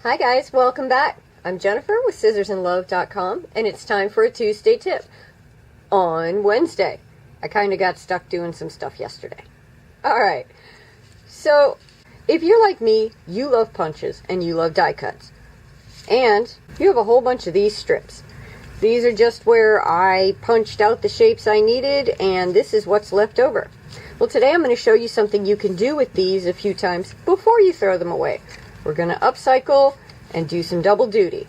Hi guys, welcome back. I'm Jennifer with Scissorsandlove.com, and it's time for a Tuesday tip on Wednesday. I kind of got stuck doing some stuff yesterday. Alright, so if you're like me, you love punches and you love die cuts. And you have a whole bunch of these strips. These are just where I punched out the shapes I needed, and this is what's left over. Well, today I'm going to show you something you can do with these a few times before you throw them away. We're going to upcycle and do some double duty.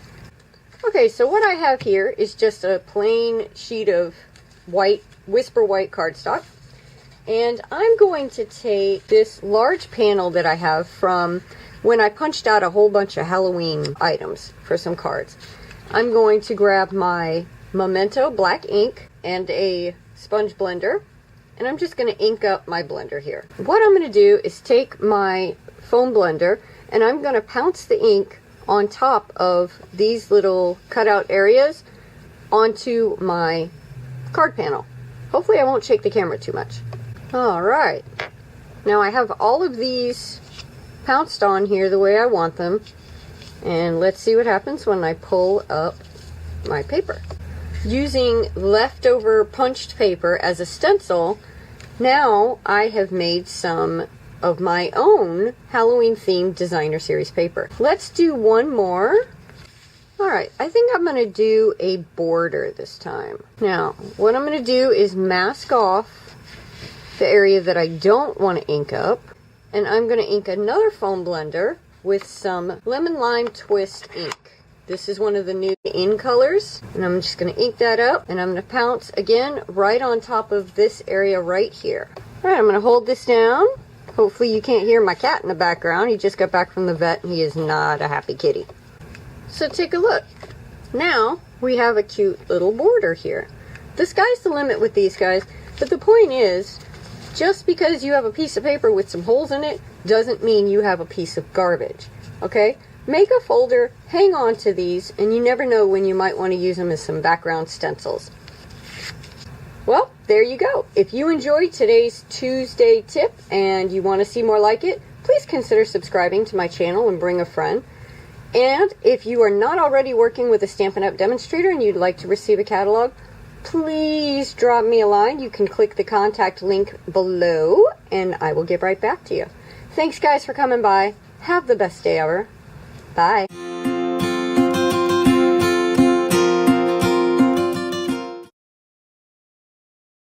Okay, so what I have here is just a plain sheet of white, Whisper White cardstock. And I'm going to take this large panel that I have from when I punched out a whole bunch of Halloween items for some cards. I'm going to grab my Memento black ink and a sponge blender, and I'm just going to ink up my blender here. What I'm going to do is take my foam blender and I'm going to pounce the ink on top of these little cutout areas onto my card panel. Hopefully I won't shake the camera too much. Alright, now I have all of these pounced on here the way I want them, and let's see what happens when I pull up my paper. Using leftover punched paper as a stencil, now I have made some of my own Halloween themed designer series paper. Let's do one more. Alright, I think I'm going to do a border this time. Now, what I'm going to do is mask off the area that I don't want to ink up, and I'm going to ink another foam blender with some lemon lime twist ink. This is one of the new in colors, and I'm just going to ink that up, and I'm going to pounce again right on top of this area right here. Alright, I'm going to hold this down. Hopefully you can't hear my cat in the background. He just got back from the vet and he is not a happy kitty. So take a look. Now we have a cute little border here. The sky's the limit with these guys, but the point is, just because you have a piece of paper with some holes in it doesn't mean you have a piece of garbage. Okay? Make a folder, hang on to these, and you never know when you might want to use them as some background stencils. Well, there you go. If you enjoyed today's Tuesday tip and you want to see more like it, please consider subscribing to my channel and bring a friend. And if you are not already working with a Stampin' Up! Demonstrator and you'd like to receive a catalog, please drop me a line. You can click the contact link below and I will get right back to you. Thanks guys for coming by. Have the best day ever. Bye.